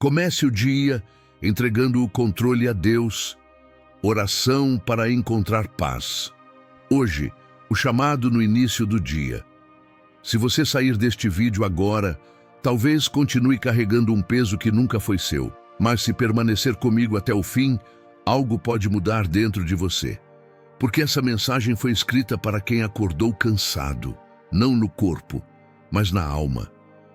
Comece o dia entregando o controle a Deus. Oração para encontrar paz. Hoje, o chamado no início do dia. Se você sair deste vídeo agora, talvez continue carregando um peso que nunca foi seu. Mas se permanecer comigo até o fim, algo pode mudar dentro de você. Porque essa mensagem foi escrita para quem acordou cansado, não no corpo, mas na alma.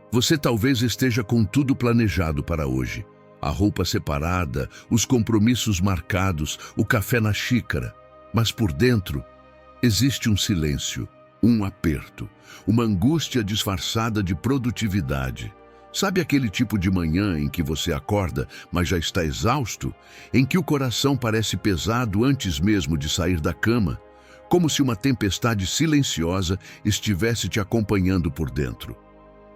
Você talvez esteja com tudo planejado para hoje. A roupa separada, os compromissos marcados, o café na xícara. Mas por dentro, existe um silêncio, um aperto, uma angústia disfarçada de produtividade. Sabe aquele tipo de manhã em que você acorda, mas já está exausto? Em que o coração parece pesado antes mesmo de sair da cama? Como se uma tempestade silenciosa estivesse te acompanhando por dentro.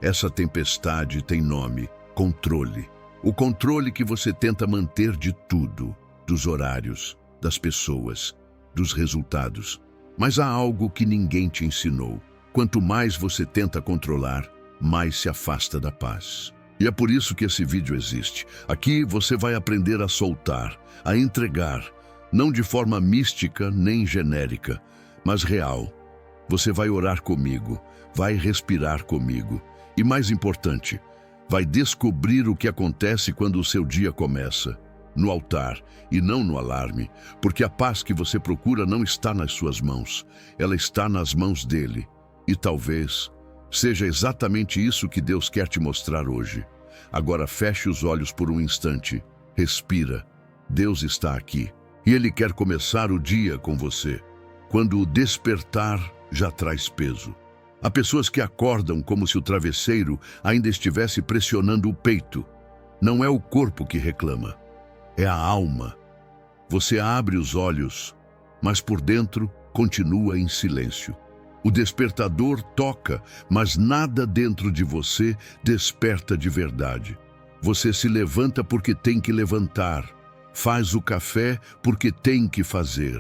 Essa tempestade tem nome: controle. O controle que você tenta manter de tudo, dos horários, das pessoas, dos resultados. Mas há algo que ninguém te ensinou. Quanto mais você tenta controlar, mais se afasta da paz. E é por isso que esse vídeo existe. Aqui você vai aprender a soltar, a entregar, não de forma mística nem genérica, mas real. Você vai orar comigo, vai respirar comigo e, mais importante, vai descobrir o que acontece quando o seu dia começa. No altar e não no alarme, porque a paz que você procura não está nas suas mãos, ela está nas mãos dele. E talvez seja exatamente isso que Deus quer te mostrar hoje. Agora feche os olhos por um instante, respira. Deus está aqui e Ele quer começar o dia com você. Quando o despertar já traz peso. Há pessoas que acordam como se o travesseiro ainda estivesse pressionando o peito. Não é o corpo que reclama, é a alma. Você abre os olhos, mas por dentro continua em silêncio. O despertador toca, mas nada dentro de você desperta de verdade. Você se levanta porque tem que levantar, faz o café porque tem que fazer,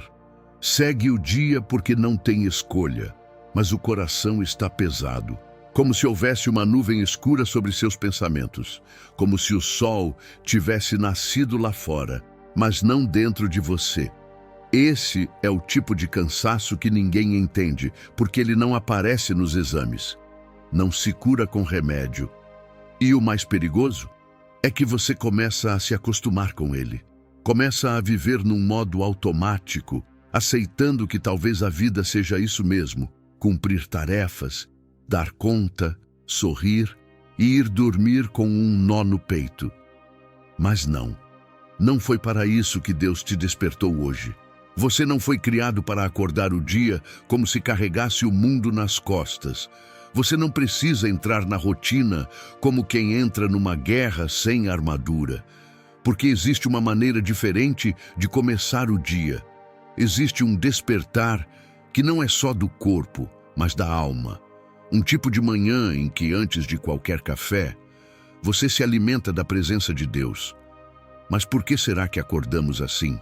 segue o dia porque não tem escolha. Mas o coração está pesado, como se houvesse uma nuvem escura sobre seus pensamentos, como se o sol tivesse nascido lá fora, mas não dentro de você. Esse é o tipo de cansaço que ninguém entende, porque ele não aparece nos exames, não se cura com remédio. E o mais perigoso é que você começa a se acostumar com ele, começa a viver num modo automático, aceitando que talvez a vida seja isso mesmo. Cumprir tarefas, dar conta, sorrir e ir dormir com um nó no peito. Mas não foi para isso que Deus te despertou hoje. Você não foi criado para acordar o dia como se carregasse o mundo nas costas. Você não precisa entrar na rotina como quem entra numa guerra sem armadura. Porque existe uma maneira diferente de começar o dia. Existe um despertar que não é só do corpo, mas da alma. Um tipo de manhã em que, antes de qualquer café, você se alimenta da presença de Deus. Mas por que será que acordamos assim?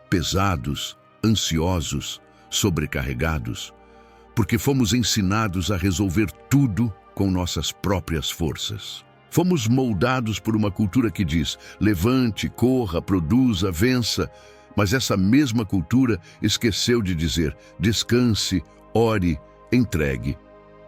Pesados, ansiosos, sobrecarregados? Porque fomos ensinados a resolver tudo com nossas próprias forças. Fomos moldados por uma cultura que diz: levante, corra, produza, vença. Mas essa mesma cultura esqueceu de dizer: descanse, ore, entregue.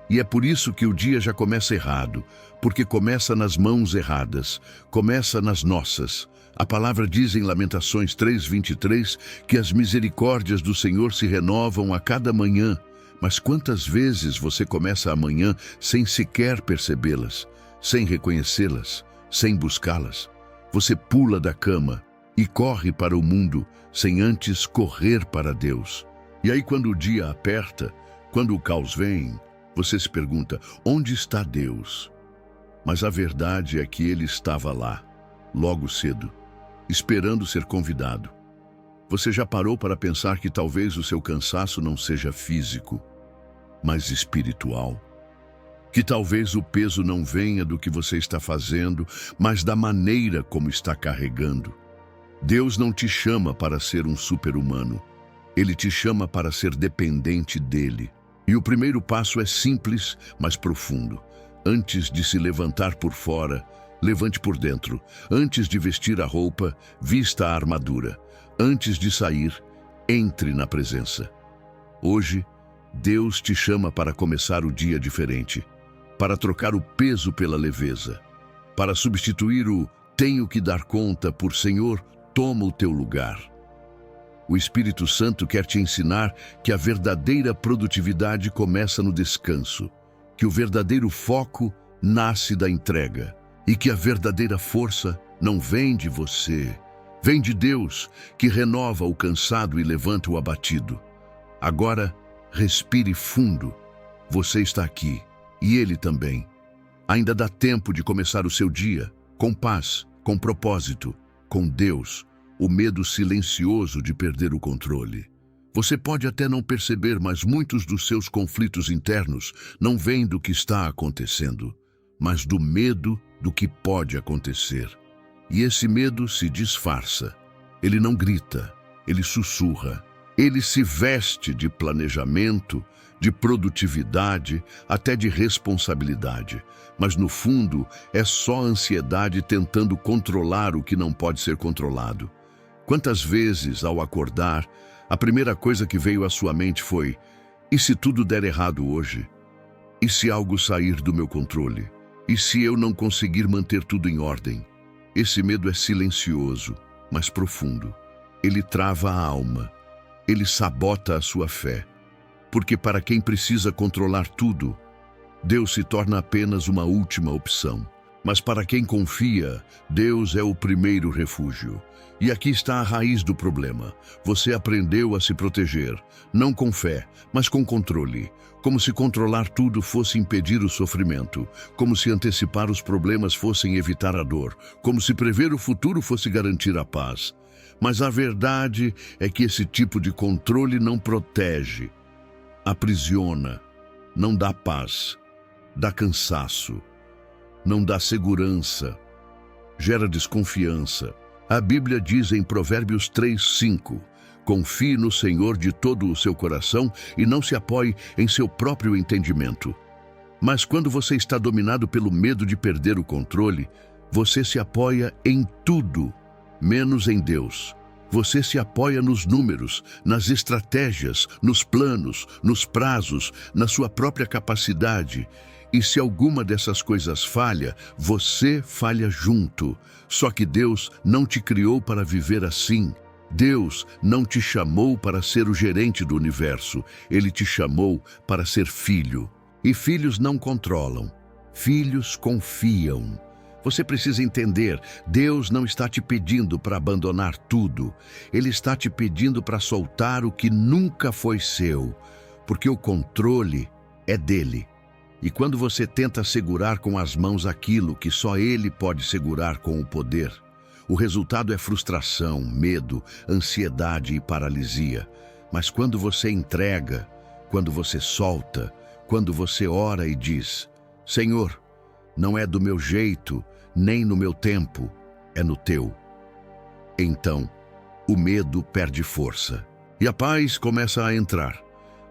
E é por isso que o dia já começa errado, porque começa nas mãos erradas, começa nas nossas. A palavra diz em Lamentações 3:23 que as misericórdias do Senhor se renovam a cada manhã. Mas quantas vezes você começa a manhã sem sequer percebê-las, sem reconhecê-las, sem buscá-las? Você pula da cama e corre para o mundo sem antes correr para Deus. E aí, quando o dia aperta, quando o caos vem, você se pergunta: onde está Deus? Mas a verdade é que Ele estava lá, logo cedo, esperando ser convidado. Você já parou para pensar que talvez o seu cansaço não seja físico, mas espiritual? Que talvez o peso não venha do que você está fazendo, mas da maneira como está carregando? Deus não te chama para ser um super-humano. Ele te chama para ser dependente dele. E o primeiro passo é simples, mas profundo. Antes de se levantar por fora, levante por dentro. Antes de vestir a roupa, vista a armadura. Antes de sair, entre na presença. Hoje, Deus te chama para começar o dia diferente, para trocar o peso pela leveza, para substituir o tenho que dar conta por Senhor, toma o teu lugar. O Espírito Santo quer te ensinar que a verdadeira produtividade começa no descanso, que o verdadeiro foco nasce da entrega e que a verdadeira força não vem de você, vem de Deus, que renova o cansado e levanta o abatido. Agora, respire fundo. Você está aqui e Ele também. Ainda dá tempo de começar o seu dia com paz, com propósito, com Deus, o medo silencioso de perder o controle. Você pode até não perceber, mas muitos dos seus conflitos internos não vêm do que está acontecendo, mas do medo do que pode acontecer. E esse medo se disfarça. Ele não grita, ele sussurra. Ele se veste de planejamento, de produtividade, até de responsabilidade. Mas no fundo é só ansiedade tentando controlar o que não pode ser controlado. Quantas vezes, ao acordar, a primeira coisa que veio à sua mente foi: e se tudo der errado hoje? E se algo sair do meu controle? E se eu não conseguir manter tudo em ordem? Esse medo é silencioso, mas profundo. Ele trava a alma. Ele sabota a sua fé. Porque para quem precisa controlar tudo, Deus se torna apenas uma última opção. Mas para quem confia, Deus é o primeiro refúgio. E aqui está a raiz do problema. Você aprendeu a se proteger, não com fé, mas com controle. Como se controlar tudo fosse impedir o sofrimento. Como se antecipar os problemas fossem evitar a dor. Como se prever o futuro fosse garantir a paz. Mas a verdade é que esse tipo de controle não protege, aprisiona, não dá paz, dá cansaço, não dá segurança, gera desconfiança. A Bíblia diz em Provérbios 3:5, confie no Senhor de todo o seu coração e não se apoie em seu próprio entendimento. Mas quando você está dominado pelo medo de perder o controle, você se apoia em tudo, menos em Deus. Você se apoia nos números, nas estratégias, nos planos, nos prazos, na sua própria capacidade. E se alguma dessas coisas falha, você falha junto. Só que Deus não te criou para viver assim. Deus não te chamou para ser o gerente do universo. Ele te chamou para ser filho. E filhos não controlam. Filhos confiam. Você precisa entender, Deus não está te pedindo para abandonar tudo. Ele está te pedindo para soltar o que nunca foi seu, porque o controle é dele. E quando você tenta segurar com as mãos aquilo que só ele pode segurar com o poder, o resultado é frustração, medo, ansiedade e paralisia. Mas quando você entrega, quando você solta, quando você ora e diz: Senhor, não é do meu jeito, nem no meu tempo, é no teu. Então, o medo perde força e a paz começa a entrar.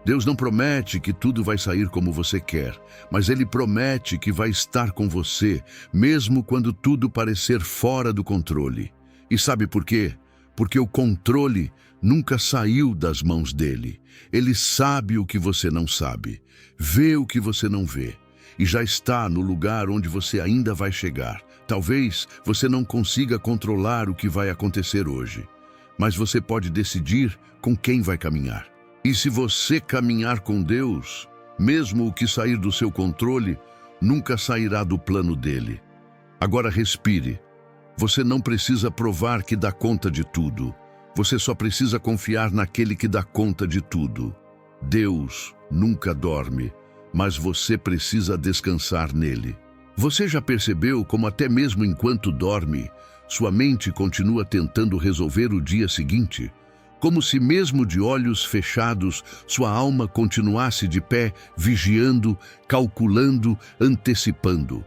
Deus não promete que tudo vai sair como você quer, mas Ele promete que vai estar com você, mesmo quando tudo parecer fora do controle. E sabe por quê? Porque o controle nunca saiu das mãos dele. Ele sabe o que você não sabe, vê o que você não vê, e já está no lugar onde você ainda vai chegar. Talvez você não consiga controlar o que vai acontecer hoje, mas você pode decidir com quem vai caminhar. E se você caminhar com Deus, mesmo o que sair do seu controle, nunca sairá do plano dele. Agora respire. Você não precisa provar que dá conta de tudo. Você só precisa confiar naquele que dá conta de tudo. Deus nunca dorme, mas você precisa descansar nele. Você já percebeu como até mesmo enquanto dorme, sua mente continua tentando resolver o dia seguinte? Como se mesmo de olhos fechados, sua alma continuasse de pé, vigiando, calculando, antecipando.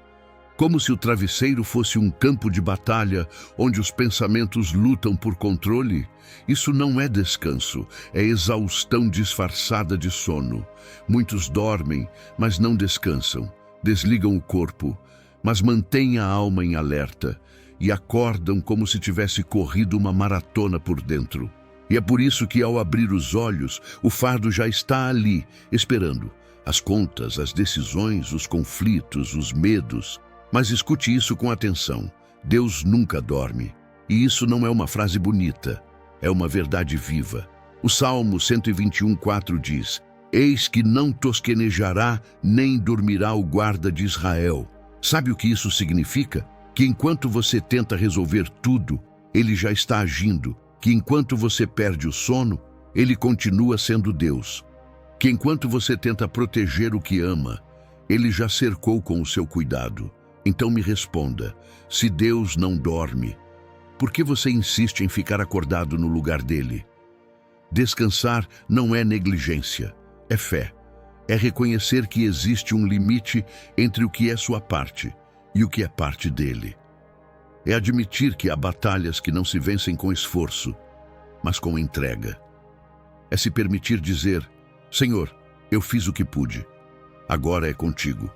Como se o travesseiro fosse um campo de batalha, onde os pensamentos lutam por controle. Isso não é descanso, é exaustão disfarçada de sono. Muitos dormem, mas não descansam. Desligam o corpo, mas mantêm a alma em alerta e acordam como se tivesse corrido uma maratona por dentro. E é por isso que, ao abrir os olhos, o fardo já está ali, esperando. As contas, as decisões, os conflitos, os medos. Mas escute isso com atenção. Deus nunca dorme. E isso não é uma frase bonita, é uma verdade viva. O Salmo 121:4 diz: Eis que não tosquenejará, nem dormirá o guarda de Israel. Sabe o que isso significa? Que enquanto você tenta resolver tudo, ele já está agindo. Que enquanto você perde o sono, ele continua sendo Deus. Que enquanto você tenta proteger o que ama, ele já cercou com o seu cuidado. Então me responda, se Deus não dorme, por que você insiste em ficar acordado no lugar dele? Descansar não é negligência, é fé. É reconhecer que existe um limite entre o que é sua parte e o que é parte dele. É admitir que há batalhas que não se vencem com esforço, mas com entrega. É se permitir dizer: Senhor, eu fiz o que pude, agora é contigo.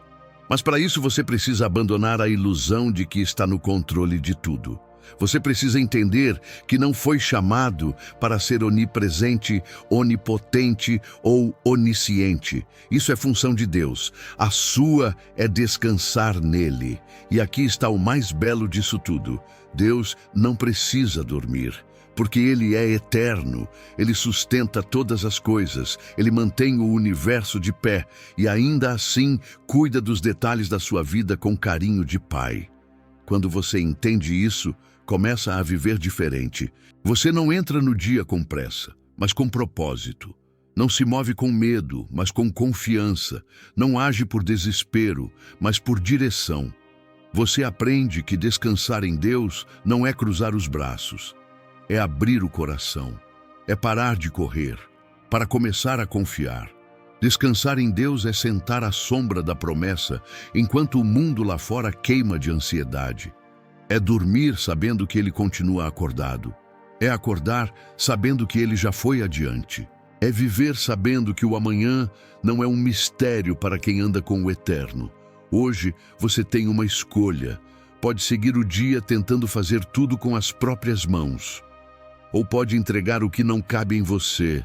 Mas para isso você precisa abandonar a ilusão de que está no controle de tudo. Você precisa entender que não foi chamado para ser onipresente, onipotente ou onisciente. Isso é função de Deus. A sua é descansar nele. E aqui está o mais belo disso tudo. Deus não precisa dormir, porque Ele é eterno. Ele sustenta todas as coisas. Ele mantém o universo de pé e ainda assim cuida dos detalhes da sua vida com carinho de pai. Quando você entende isso, começa a viver diferente. Você não entra no dia com pressa, mas com propósito. Não se move com medo, mas com confiança. Não age por desespero, mas por direção. Você aprende que descansar em Deus não é cruzar os braços. É abrir o coração. É parar de correr, para começar a confiar. Descansar em Deus é sentar à sombra da promessa, enquanto o mundo lá fora queima de ansiedade. É dormir sabendo que Ele continua acordado. É acordar sabendo que Ele já foi adiante. É viver sabendo que o amanhã não é um mistério para quem anda com o eterno. Hoje você tem uma escolha. Pode seguir o dia tentando fazer tudo com as próprias mãos. Ou pode entregar o que não cabe em você,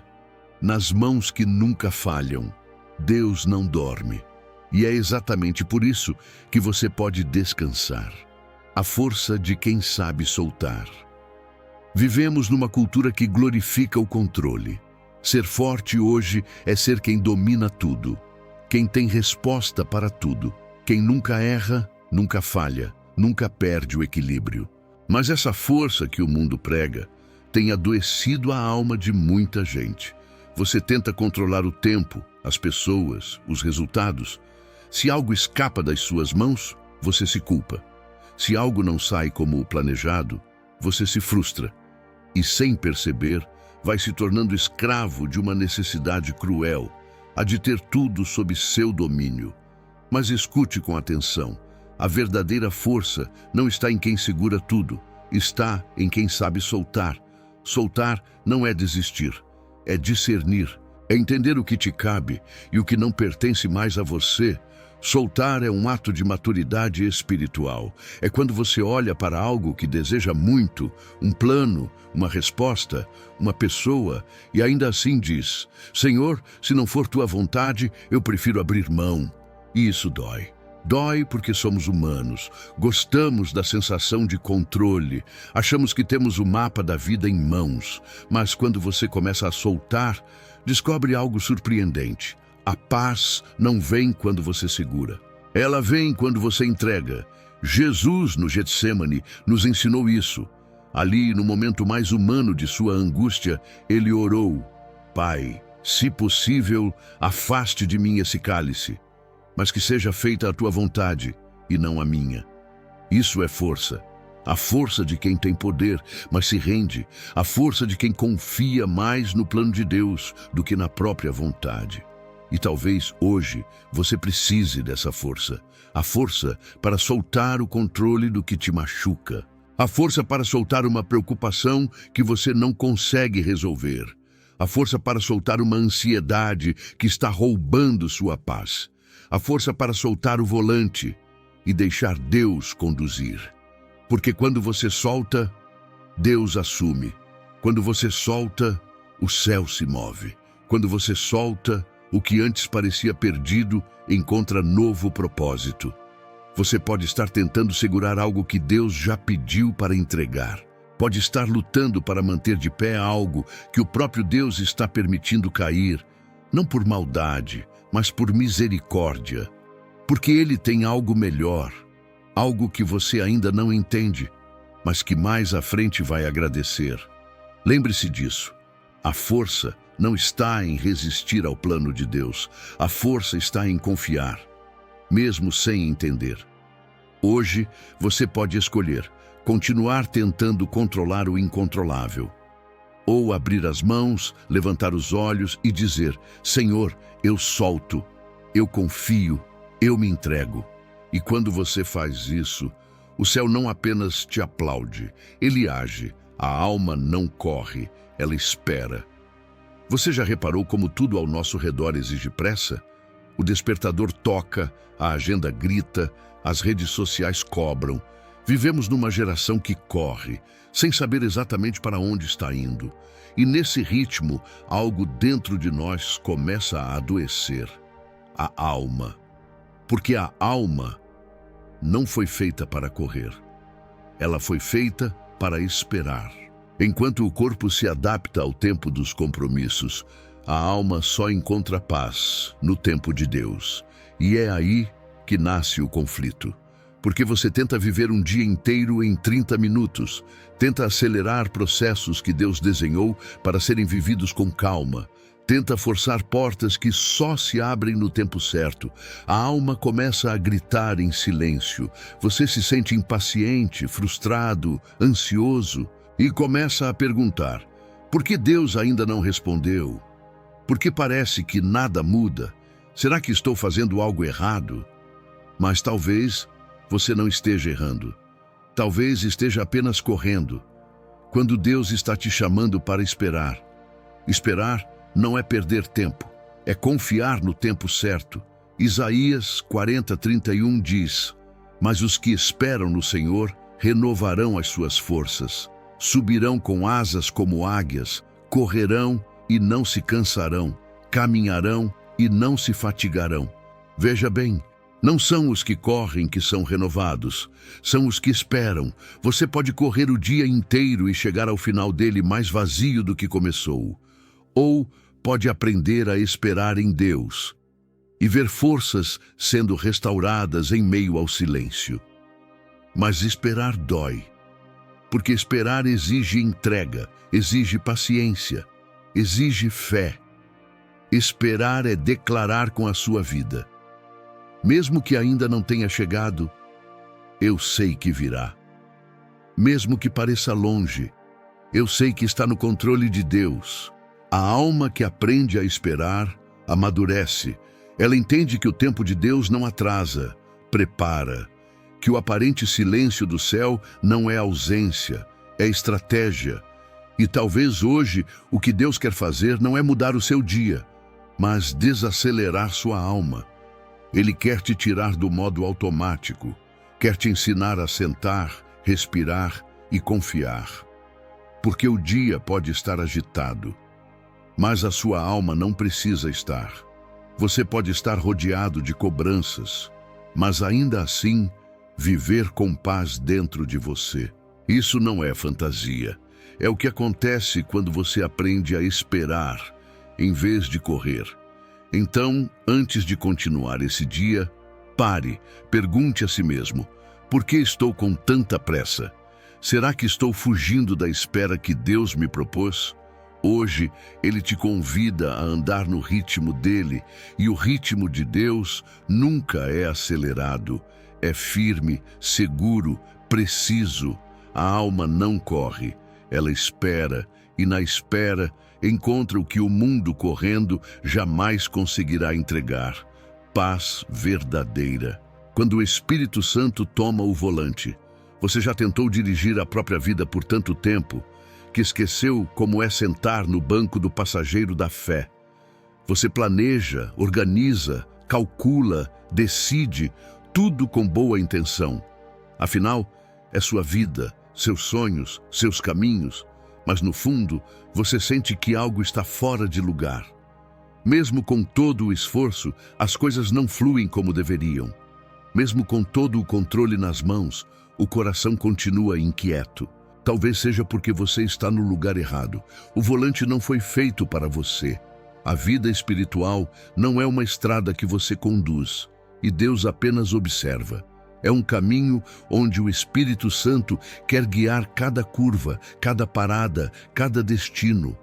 nas mãos que nunca falham. Deus não dorme. E é exatamente por isso que você pode descansar. A força de quem sabe soltar. Vivemos numa cultura que glorifica o controle. Ser forte hoje é ser quem domina tudo, quem tem resposta para tudo, quem nunca erra, nunca falha, nunca perde o equilíbrio. Mas essa força que o mundo prega tem adoecido a alma de muita gente. Você tenta controlar o tempo, as pessoas, os resultados. Se algo escapa das suas mãos, você se culpa. Se algo não sai como o planejado, você se frustra e, sem perceber, vai se tornando escravo de uma necessidade cruel, a de ter tudo sob seu domínio. Mas escute com atenção, a verdadeira força não está em quem segura tudo, está em quem sabe soltar. Soltar não é desistir, é discernir, é entender o que te cabe e o que não pertence mais a você. Soltar é um ato de maturidade espiritual. É quando você olha para algo que deseja muito, um plano, uma resposta, uma pessoa, e ainda assim diz: Senhor, se não for tua vontade, eu prefiro abrir mão. E isso dói. Dói porque somos humanos, gostamos da sensação de controle, achamos que temos o mapa da vida em mãos, mas quando você começa a soltar, descobre algo surpreendente. A paz não vem quando você segura. Ela vem quando você entrega. Jesus, no Getsêmani, nos ensinou isso. Ali, no momento mais humano de sua angústia, ele orou: Pai, se possível, afaste de mim esse cálice, mas que seja feita a tua vontade e não a minha. Isso é força. A força de quem tem poder, mas se rende. A força de quem confia mais no plano de Deus do que na própria vontade. E talvez hoje você precise dessa força. A força para soltar o controle do que te machuca. A força para soltar uma preocupação que você não consegue resolver. A força para soltar uma ansiedade que está roubando sua paz. A força para soltar o volante. e deixar Deus conduzir. Porque quando você solta, Deus assume. Quando você solta, o céu se move. Quando você solta, o que antes parecia perdido encontra novo propósito. Você pode estar tentando segurar algo que Deus já pediu para entregar. Pode estar lutando para manter de pé algo que o próprio Deus está permitindo cair, não por maldade, mas por misericórdia. Porque Ele tem algo melhor, algo que você ainda não entende, mas que mais à frente vai agradecer. Lembre-se disso. A força não está em resistir ao plano de Deus. A força está em confiar, mesmo sem entender. Hoje, você pode escolher continuar tentando controlar o incontrolável, ou abrir as mãos, levantar os olhos e dizer: Senhor, eu solto, eu confio, eu me entrego. E quando você faz isso, o céu não apenas te aplaude, ele age. A alma não corre, ela espera. Você já reparou como tudo ao nosso redor exige pressa? O despertador toca, a agenda grita, as redes sociais cobram. Vivemos numa geração que corre, sem saber exatamente para onde está indo. E nesse ritmo, algo dentro de nós começa a adoecer. A alma. Porque a alma não foi feita para correr. Ela foi feita para esperar. Enquanto o corpo se adapta ao tempo dos compromissos, a alma só encontra paz no tempo de Deus. E é aí que nasce o conflito. Porque você tenta viver um dia inteiro em 30 minutos, tenta acelerar processos que Deus desenhou para serem vividos com calma, tenta forçar portas que só se abrem no tempo certo. A alma começa a gritar em silêncio. Você se sente impaciente, frustrado, ansioso e começa a perguntar: por que Deus ainda não respondeu? Por que parece que nada muda? Será que estou fazendo algo errado? Mas talvez você não esteja errando. Talvez esteja apenas correndo, quando Deus está te chamando para esperar. Esperar não é perder tempo, é confiar no tempo certo. Isaías 40:31 diz: mas os que esperam no Senhor renovarão as suas forças, subirão com asas como águias, correrão e não se cansarão, caminharão e não se fatigarão. Veja bem, não são os que correm que são renovados, são os que esperam. Você pode correr o dia inteiro e chegar ao final dele mais vazio do que começou. Ou pode aprender a esperar em Deus e ver forças sendo restauradas em meio ao silêncio. Mas esperar dói, porque esperar exige entrega, exige paciência, exige fé. Esperar é declarar com a sua vida: mesmo que ainda não tenha chegado, eu sei que virá. Mesmo que pareça longe, eu sei que está no controle de Deus. A alma que aprende a esperar amadurece. Ela entende que o tempo de Deus não atrasa, prepara. Que o aparente silêncio do céu não é ausência, é estratégia. E talvez hoje o que Deus quer fazer não é mudar o seu dia, mas desacelerar sua alma. Ele quer te tirar do modo automático, quer te ensinar a sentar, respirar e confiar. Porque o dia pode estar agitado, mas a sua alma não precisa estar. Você pode estar rodeado de cobranças, mas ainda assim viver com paz dentro de você. Isso não é fantasia. É o que acontece quando você aprende a esperar, em vez de correr. Então, antes de continuar esse dia, pare, pergunte a si mesmo: por que estou com tanta pressa? Será que estou fugindo da espera que Deus me propôs? Hoje, Ele te convida a andar no ritmo dele, e o ritmo de Deus nunca é acelerado. É firme, seguro, preciso. A alma não corre, ela espera, e na espera encontra o que o mundo correndo jamais conseguirá entregar: paz verdadeira. Quando o Espírito Santo toma o volante, você já tentou dirigir a própria vida por tanto tempo que esqueceu como é sentar no banco do passageiro da fé. Você planeja, organiza, calcula, decide, tudo com boa intenção. Afinal, é sua vida, seus sonhos, seus caminhos, mas no fundo você sente que algo está fora de lugar. Mesmo com todo o esforço, as coisas não fluem como deveriam. Mesmo com todo o controle nas mãos, o coração continua inquieto. Talvez seja porque você está no lugar errado. O volante não foi feito para você. A vida espiritual não é uma estrada que você conduz, e Deus apenas observa. É um caminho onde o Espírito Santo quer guiar cada curva, cada parada, cada destino.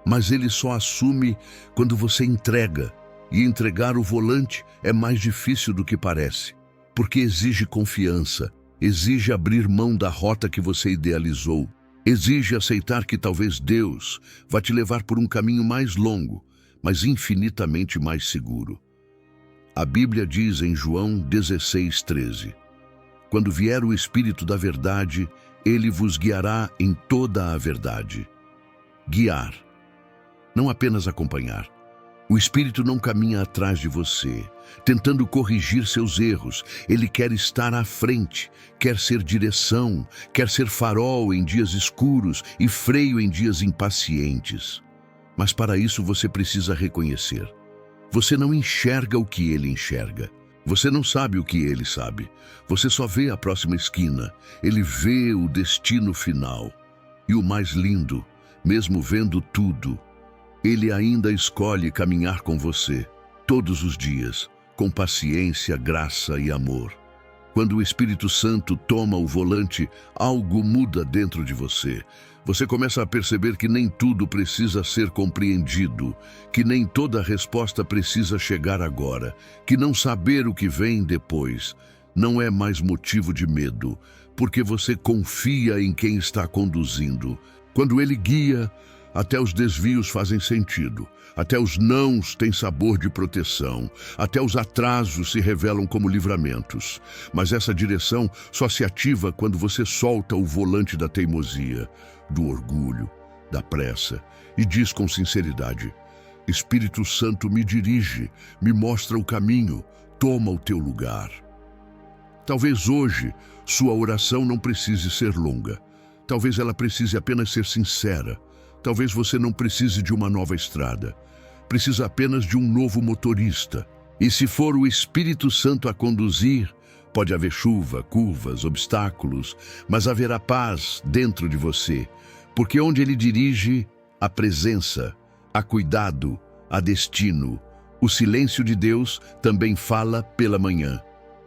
Mas ele só assume quando você entrega. E entregar o volante é mais difícil do que parece, porque exige confiança, exige abrir mão da rota que você idealizou, exige aceitar que talvez Deus vá te levar por um caminho mais longo, mas infinitamente mais seguro. A Bíblia diz em João 16:13, quando vier o Espírito da verdade, ele vos guiará em toda a verdade. Guiar, não apenas acompanhar. O Espírito não caminha atrás de você, tentando corrigir seus erros. Ele quer estar à frente, quer ser direção, quer ser farol em dias escuros e freio em dias impacientes. Mas para isso você precisa reconhecer. Você não enxerga o que ele enxerga. Você não sabe o que ele sabe. Você só vê a próxima esquina. Ele vê o destino final. E o mais lindo, mesmo vendo tudo, ele ainda escolhe caminhar com você, todos os dias, com paciência, graça e amor. Quando o Espírito Santo toma o volante, algo muda dentro de você. Você começa a perceber que nem tudo precisa ser compreendido, que nem toda resposta precisa chegar agora, que não saber o que vem depois não é mais motivo de medo, porque você confia em quem está conduzindo. Quando ele guia, até os desvios fazem sentido, até os nãos têm sabor de proteção, até os atrasos se revelam como livramentos. Mas essa direção só se ativa quando você solta o volante da teimosia, do orgulho, da pressa e diz com sinceridade: Espírito Santo, me dirige, me mostra o caminho, toma o teu lugar. Talvez hoje sua oração não precise ser longa, talvez ela precise apenas ser sincera. Talvez você não precise de uma nova estrada, precisa apenas de um novo motorista. E se for o Espírito Santo a conduzir, pode haver chuva, curvas, obstáculos, mas haverá paz dentro de você, porque onde ele dirige, há presença, há cuidado, há destino. O silêncio de Deus também fala pela manhã.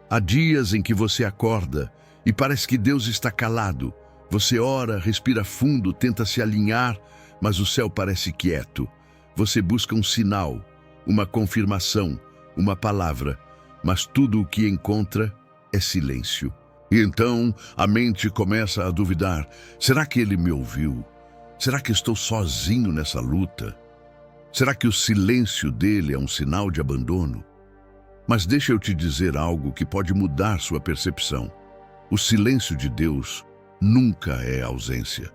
Há dias em que você acorda e parece que Deus está calado. Você ora, respira fundo, tenta se alinhar, mas o céu parece quieto. Você busca um sinal, uma confirmação, uma palavra, mas tudo o que encontra é silêncio. E então a mente começa a duvidar: será que ele me ouviu? Será que estou sozinho nessa luta? Será que o silêncio dele é um sinal de abandono? Mas deixa eu te dizer algo que pode mudar sua percepção. O silêncio de Deus nunca é ausência.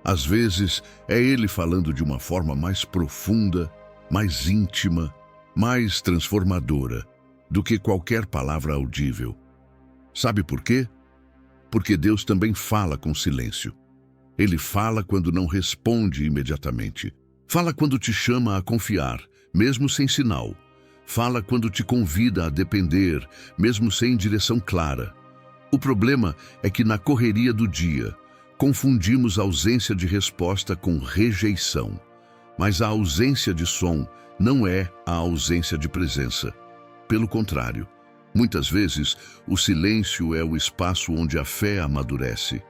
Às vezes, é ele falando de uma forma mais profunda, mais íntima, mais transformadora do que qualquer palavra audível. Sabe por quê? Porque Deus também fala com silêncio. Ele fala quando não responde imediatamente. Fala quando te chama a confiar, mesmo sem sinal. Fala quando te convida a depender, mesmo sem direção clara. O problema é que na correria do dia, confundimos a ausência de resposta com rejeição. Mas a ausência de som não é a ausência de presença. Pelo contrário, muitas vezes o silêncio é o espaço onde a fé amadurece.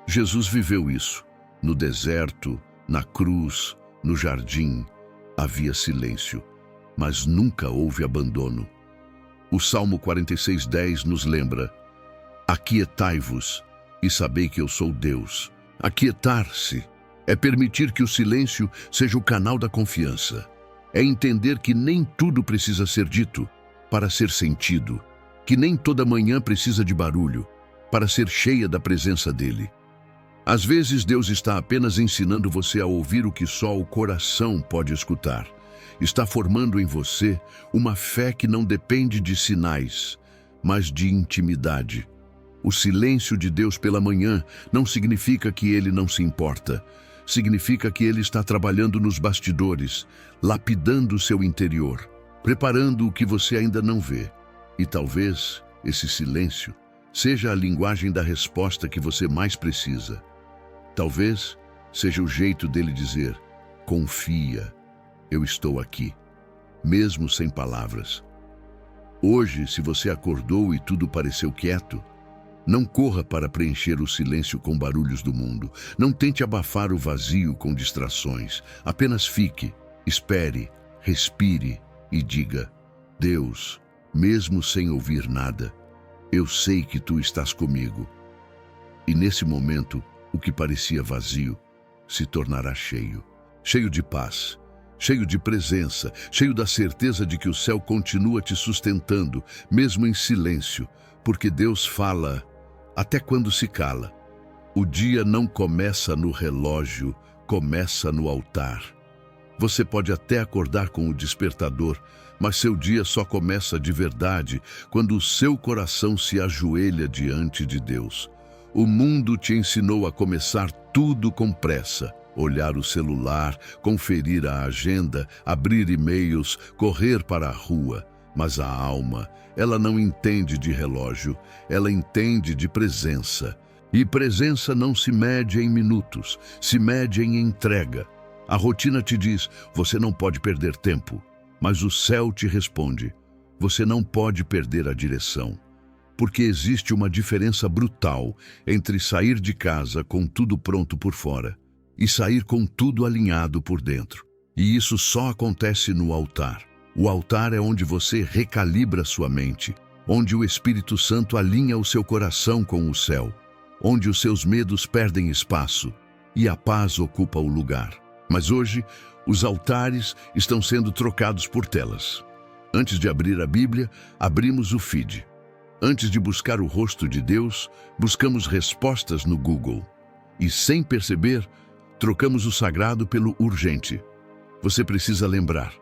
Jesus viveu isso. No deserto, na cruz, no jardim, havia silêncio, mas nunca houve abandono. O Salmo 46:10 nos lembra: aquietai-vos e sabei que eu sou Deus. Aquietar-se é permitir que o silêncio seja o canal da confiança. É entender que nem tudo precisa ser dito para ser sentido, que nem toda manhã precisa de barulho para ser cheia da presença dele. Às vezes Deus está apenas ensinando você a ouvir o que só o coração pode escutar. Está formando em você uma fé que não depende de sinais, mas de intimidade. O silêncio de Deus pela manhã não significa que Ele não se importa. Significa que Ele está trabalhando nos bastidores, lapidando o seu interior, preparando o que você ainda não vê. E talvez esse silêncio seja a linguagem da resposta que você mais precisa. Talvez seja o jeito dele dizer: confia, eu estou aqui, mesmo sem palavras. Hoje, se você acordou e tudo pareceu quieto, não corra para preencher o silêncio com barulhos do mundo. Não tente abafar o vazio com distrações. Apenas fique, espere, respire e diga: Deus, mesmo sem ouvir nada, eu sei que tu estás comigo. E nesse momento, o que parecia vazio se tornará cheio. Cheio de paz, cheio de presença, cheio da certeza de que o céu continua te sustentando, mesmo em silêncio, porque Deus fala até quando se cala. O dia não começa no relógio, começa no altar. Você pode até acordar com o despertador, mas seu dia só começa de verdade quando o seu coração se ajoelha diante de Deus. O mundo te ensinou a começar tudo com pressa. Olhar o celular, conferir a agenda, abrir e-mails, correr para a rua. Mas a alma, ela não entende de relógio, ela entende de presença. E presença não se mede em minutos, se mede em entrega. A rotina te diz: você não pode perder tempo. Mas o céu te responde: você não pode perder a direção. Porque existe uma diferença brutal entre sair de casa com tudo pronto por fora e sair com tudo alinhado por dentro. E isso só acontece no altar. O altar é onde você recalibra sua mente, onde o Espírito Santo alinha o seu coração com o céu, onde os seus medos perdem espaço e a paz ocupa o lugar. Mas hoje, os altares estão sendo trocados por telas. Antes de abrir a Bíblia, abrimos o feed. Antes de buscar o rosto de Deus, buscamos respostas no Google. E sem perceber, trocamos o sagrado pelo urgente. Você precisa lembrar: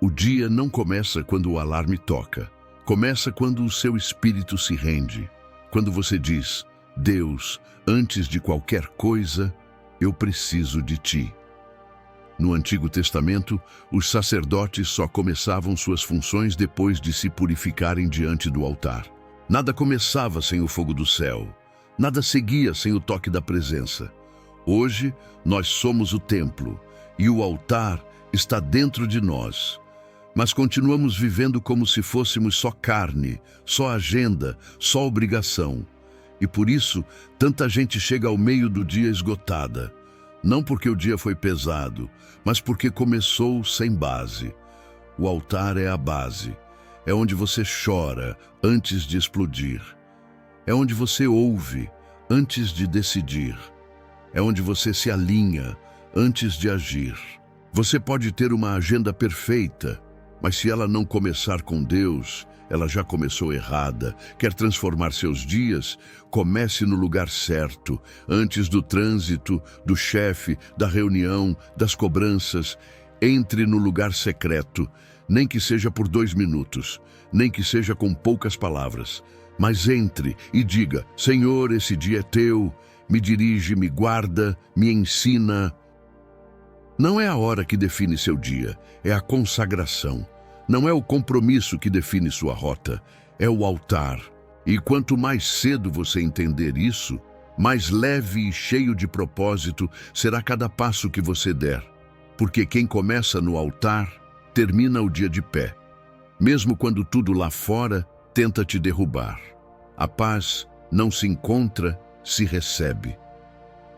o dia não começa quando o alarme toca. Começa quando o seu espírito se rende. Quando você diz: Deus, antes de qualquer coisa, eu preciso de ti. No Antigo Testamento, os sacerdotes só começavam suas funções depois de se purificarem diante do altar. Nada começava sem o fogo do céu. Nada seguia sem o toque da presença. Hoje, nós somos o templo e o altar está dentro de nós. Mas continuamos vivendo como se fôssemos só carne, só agenda, só obrigação. E por isso, tanta gente chega ao meio do dia esgotada. Não porque o dia foi pesado, mas porque começou sem base. O altar é a base. É onde você chora antes de explodir. É onde você ouve antes de decidir. É onde você se alinha antes de agir. Você pode ter uma agenda perfeita, mas se ela não começar com Deus, ela já começou errada. Quer transformar seus dias? Comece no lugar certo, antes do trânsito, do chefe, da reunião, das cobranças. Entre no lugar secreto, nem que seja por 2 minutos, nem que seja com poucas palavras. Mas entre e diga: Senhor, esse dia é teu, me dirige, me guarda, me ensina. Não é a hora que define seu dia, é a consagração. Não é o compromisso que define sua rota, é o altar. E quanto mais cedo você entender isso, mais leve e cheio de propósito será cada passo que você der. Porque quem começa no altar, termina o dia de pé. Mesmo quando tudo lá fora tenta te derrubar. A paz não se encontra, se recebe.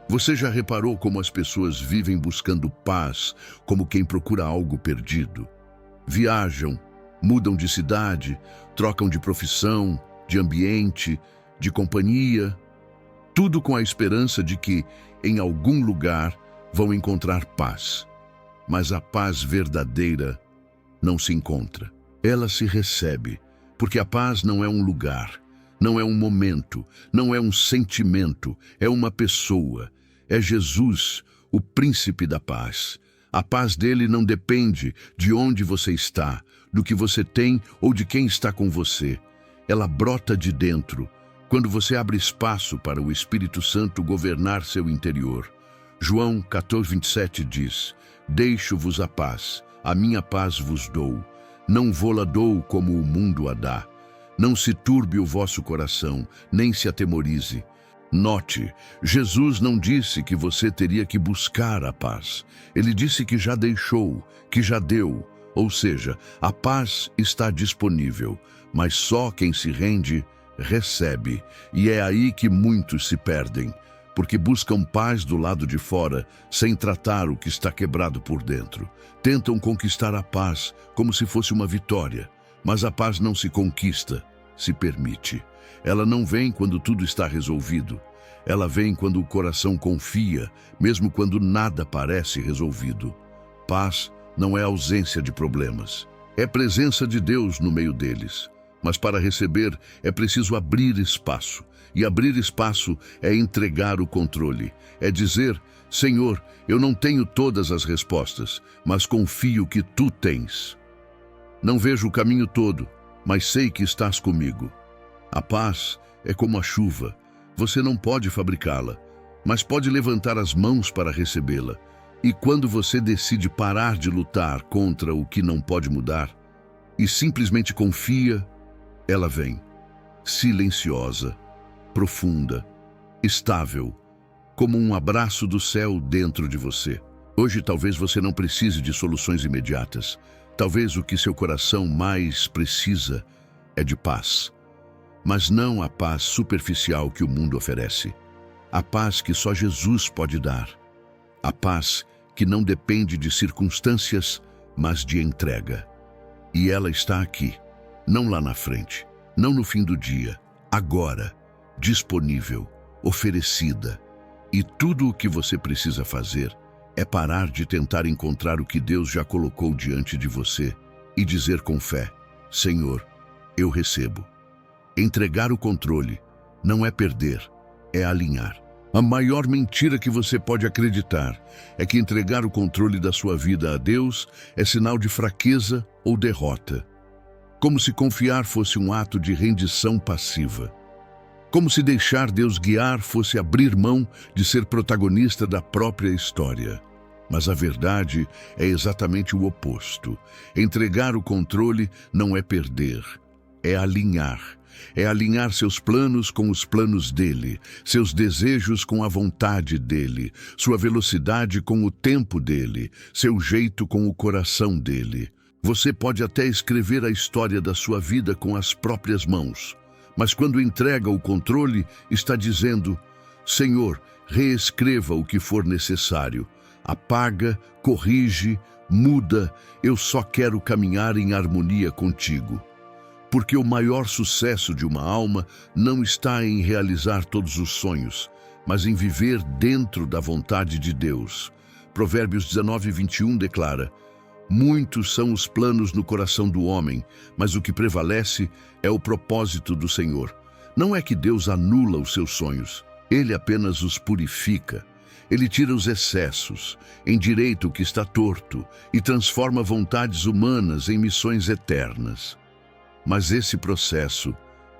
Você já reparou como as pessoas vivem buscando paz, como quem procura algo perdido? Viajam, mudam de cidade, trocam de profissão, de ambiente, de companhia, tudo com a esperança de que, em algum lugar, vão encontrar paz. Mas a paz verdadeira não se encontra. Ela se recebe, porque a paz não é um lugar, não é um momento, não é um sentimento, é uma pessoa. É Jesus, o príncipe da paz. A paz dele não depende de onde você está, do que você tem ou de quem está com você. ela brota de dentro, quando você abre espaço para o Espírito Santo governar seu interior. João 14:27 diz: Deixo-vos a minha paz vos dou. Não vô-la dou como o mundo a dá. Não se turbe o vosso coração, nem se atemorize. Note, Jesus não disse que você teria que buscar a paz. Ele disse que já deixou, que já deu. Ou seja, a paz está disponível, mas só quem se rende, recebe. E é aí que muitos se perdem, porque buscam paz do lado de fora, sem tratar o que está quebrado por dentro. Tentam conquistar a paz como se fosse uma vitória, mas a paz não se conquista, se permite. Ela não vem quando tudo está resolvido. Ela vem quando o coração confia, mesmo quando nada parece resolvido. Paz não é ausência de problemas, é presença de Deus no meio deles. Mas para receber é preciso abrir espaço. E abrir espaço é entregar o controle. É dizer: Senhor, eu não tenho todas as respostas, mas confio que Tu tens. Não vejo o caminho todo, mas sei que estás comigo. A paz é como a chuva. Você não pode fabricá-la, mas pode levantar as mãos para recebê-la. E quando você decide parar de lutar contra o que não pode mudar e simplesmente confia, ela vem, silenciosa, profunda, estável, como um abraço do céu dentro de você. Hoje talvez você não precise de soluções imediatas. Talvez o que seu coração mais precisa é de paz. Mas não a paz superficial que o mundo oferece. A paz que só Jesus pode dar. A paz que não depende de circunstâncias, mas de entrega. E ela está aqui, não lá na frente, não no fim do dia, agora, disponível, oferecida. E tudo o que você precisa fazer é parar de tentar encontrar o que Deus já colocou diante de você e dizer com fé: Senhor, eu recebo. Entregar o controle não é perder, é alinhar. A maior mentira que você pode acreditar é que entregar o controle da sua vida a Deus é sinal de fraqueza ou derrota. Como se confiar fosse um ato de rendição passiva. Como se deixar Deus guiar fosse abrir mão de ser protagonista da própria história. Mas a verdade é exatamente o oposto. Entregar o controle não é perder, é alinhar. É alinhar seus planos com os planos dele, seus desejos com a vontade dele, sua velocidade com o tempo dele, seu jeito com o coração dele. Você pode até escrever a história da sua vida com as próprias mãos, mas quando entrega o controle, está dizendo: Senhor, reescreva o que for necessário. Apaga, corrige, muda, eu só quero caminhar em harmonia contigo. Porque o maior sucesso de uma alma não está em realizar todos os sonhos, mas em viver dentro da vontade de Deus. Provérbios 19:21 declara: Muitos são os planos no coração do homem, mas o que prevalece é o propósito do Senhor. Não é que Deus anula os seus sonhos, Ele apenas os purifica. Ele tira os excessos, endireita o que está torto e transforma vontades humanas em missões eternas. Mas esse processo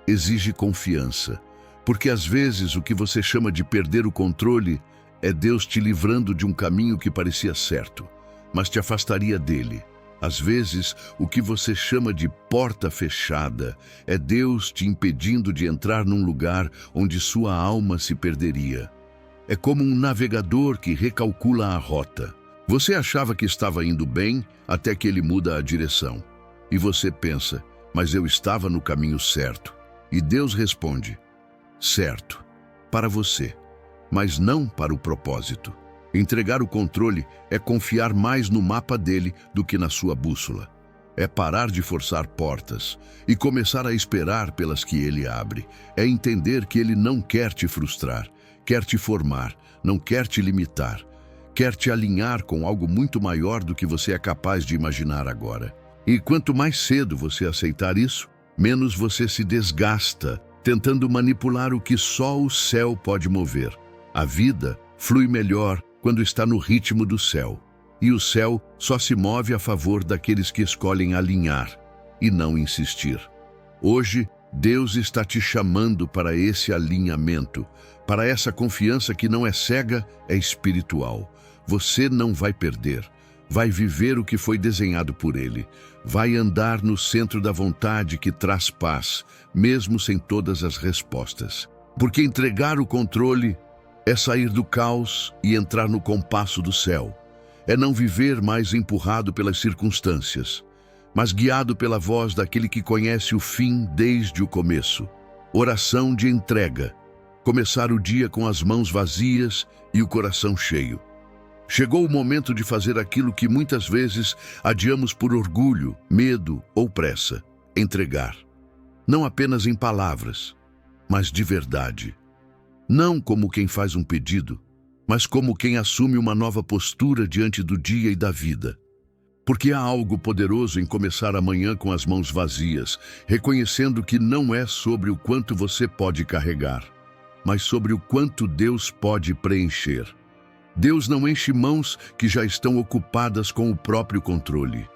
exige confiança, porque às vezes o que você chama de perder o controle é Deus te livrando de um caminho que parecia certo, mas te afastaria dele. Às vezes, o que você chama de porta fechada é Deus te impedindo de entrar num lugar onde sua alma se perderia. É como um navegador que recalcula a rota. Você achava que estava indo bem até que ele muda a direção. E você pensa: mas eu estava no caminho certo. E Deus responde: certo, para você, mas não para o propósito. Entregar o controle é confiar mais no mapa dele do que na sua bússola. É parar de forçar portas e começar a esperar pelas que ele abre. É entender que ele não quer te frustrar, quer te formar, não quer te limitar. Quer te alinhar com algo muito maior do que você é capaz de imaginar agora. E quanto mais cedo você aceitar isso, menos você se desgasta, tentando manipular o que só o céu pode mover. A vida flui melhor quando está no ritmo do céu. E o céu só se move a favor daqueles que escolhem alinhar e não insistir. Hoje, Deus está te chamando para esse alinhamento, para essa confiança que não é cega, é espiritual. Você não vai perder. Vai viver o que foi desenhado por Ele. Vai andar no centro da vontade que traz paz, mesmo sem todas as respostas. Porque entregar o controle é sair do caos e entrar no compasso do céu. É não viver mais empurrado pelas circunstâncias, mas guiado pela voz daquele que conhece o fim desde o começo. Oração de entrega. Começar o dia com as mãos vazias e o coração cheio. Chegou o momento de fazer aquilo que muitas vezes adiamos por orgulho, medo ou pressa. Entregar. Não apenas em palavras, mas de verdade. Não como quem faz um pedido, mas como quem assume uma nova postura diante do dia e da vida. Porque há algo poderoso em começar amanhã com as mãos vazias, reconhecendo que não é sobre o quanto você pode carregar, mas sobre o quanto Deus pode preencher. Deus não enche mãos que já estão ocupadas com o próprio controle.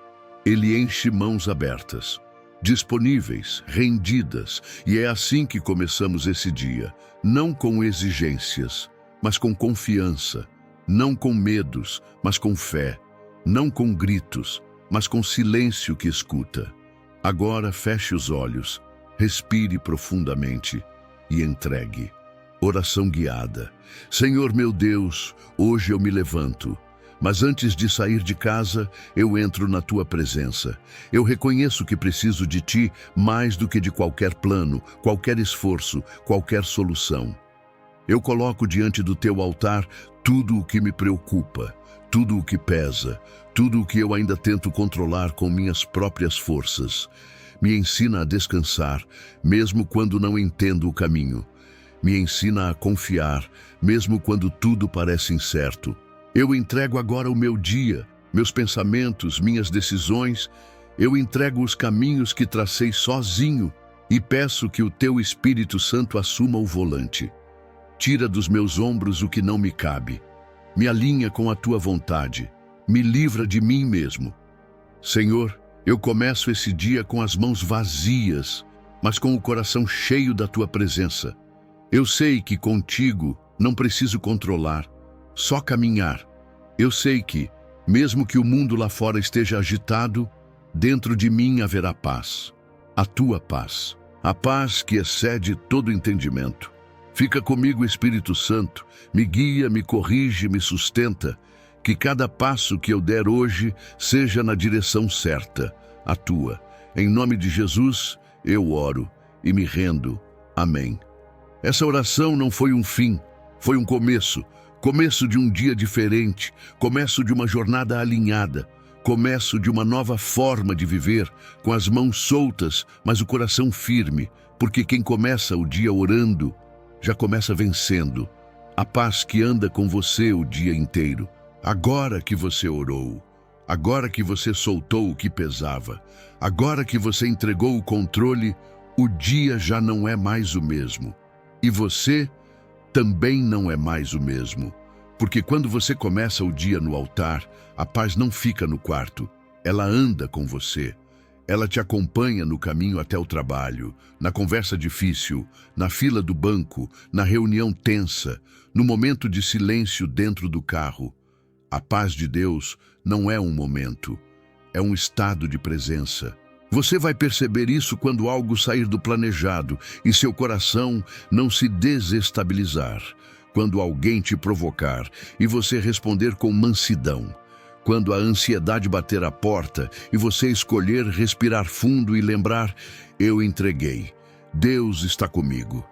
Ele enche mãos abertas, disponíveis, rendidas, e é assim que começamos esse dia, não com exigências, mas com confiança, não com medos, mas com fé, não com gritos, mas com silêncio que escuta. Agora feche os olhos, respire profundamente e entregue. Oração guiada. Senhor meu Deus, hoje eu me levanto, mas antes de sair de casa, eu entro na Tua presença. Eu reconheço que preciso de Ti mais do que de qualquer plano, qualquer esforço, qualquer solução. Eu coloco diante do Teu altar tudo o que me preocupa, tudo o que pesa, tudo o que eu ainda tento controlar com minhas próprias forças. Me ensina a descansar, mesmo quando não entendo o caminho. Me ensina a confiar, mesmo quando tudo parece incerto. Eu entrego agora o meu dia, meus pensamentos, minhas decisões. Eu entrego os caminhos que tracei sozinho e peço que o Teu Espírito Santo assuma o volante. Tira dos meus ombros o que não me cabe. Me alinha com a Tua vontade. Me livra de mim mesmo. Senhor, eu começo esse dia com as mãos vazias, mas com o coração cheio da Tua presença. Eu sei que contigo não preciso controlar, só caminhar. Eu sei que, mesmo que o mundo lá fora esteja agitado, dentro de mim haverá paz. A Tua paz. A paz que excede todo entendimento. Fica comigo, Espírito Santo. Me guia, me corrige, me sustenta. Que cada passo que eu der hoje seja na direção certa, a Tua. Em nome de Jesus, eu oro e me rendo. Amém. Essa oração não foi um fim, foi um começo. Começo de um dia diferente, começo de uma jornada alinhada, começo de uma nova forma de viver, com as mãos soltas, mas o coração firme, porque quem começa o dia orando, já começa vencendo. A paz que anda com você o dia inteiro. Agora que você orou, agora que você soltou o que pesava, agora que você entregou o controle, o dia já não é mais o mesmo. E você também não é mais o mesmo. Porque quando você começa o dia no altar, a paz não fica no quarto. Ela anda com você. Ela te acompanha no caminho até o trabalho, na conversa difícil, na fila do banco, na reunião tensa, no momento de silêncio dentro do carro. A paz de Deus não é um momento, é um estado de presença. Você vai perceber isso quando algo sair do planejado e seu coração não se desestabilizar. Quando alguém te provocar e você responder com mansidão. Quando a ansiedade bater a porta e você escolher respirar fundo e lembrar, eu entreguei. Deus está comigo.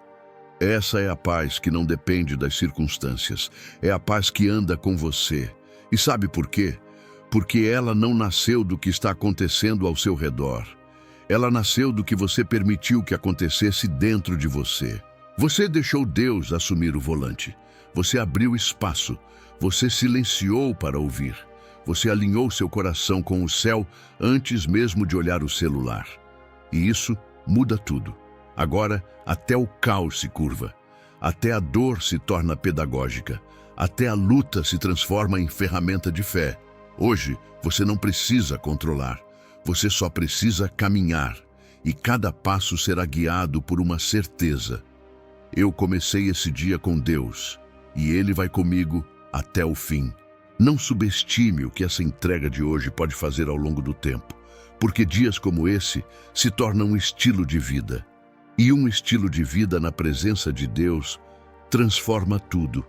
Essa é a paz que não depende das circunstâncias. É a paz que anda com você. E sabe por quê? Porque ela não nasceu do que está acontecendo ao seu redor. Ela nasceu do que você permitiu que acontecesse dentro de você. Você deixou Deus assumir o volante. Você abriu espaço. Você silenciou para ouvir. Você alinhou seu coração com o céu antes mesmo de olhar o celular. E isso muda tudo. Agora, até o caos se curva. Até a dor se torna pedagógica. Até a luta se transforma em ferramenta de fé. Hoje, você não precisa controlar. Você só precisa caminhar. e cada passo será guiado por uma certeza. Eu comecei esse dia com Deus e Ele vai comigo até o fim. Não subestime o que essa entrega de hoje pode fazer ao longo do tempo, porque dias como esse se tornam um estilo de vida. E um estilo de vida na presença de Deus transforma tudo.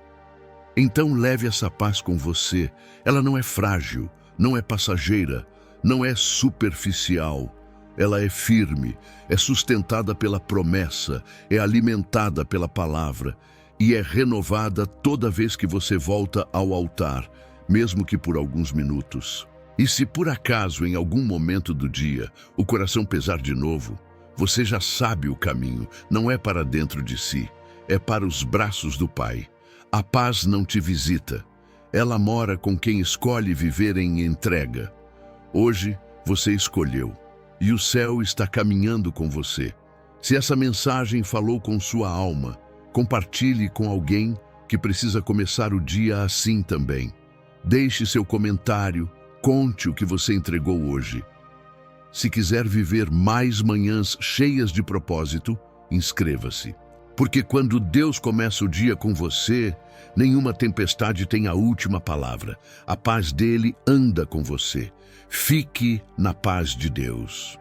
Então leve essa paz com você. Ela não é frágil, não é passageira, não é superficial. Ela é firme, é sustentada pela promessa, é alimentada pela palavra e é renovada toda vez que você volta ao altar, mesmo que por alguns minutos. E se por acaso, em algum momento do dia, o coração pesar de novo, você já sabe o caminho, não é para dentro de si, é para os braços do Pai. A paz não te visita, ela mora com quem escolhe viver em entrega. Hoje, você escolheu, e o céu está caminhando com você. Se essa mensagem falou com sua alma, compartilhe com alguém que precisa começar o dia assim também. Deixe seu comentário, conte o que você entregou hoje. Se quiser viver mais manhãs cheias de propósito, inscreva-se. Porque quando Deus começa o dia com você, nenhuma tempestade tem a última palavra. A paz dele anda com você. Fique na paz de Deus.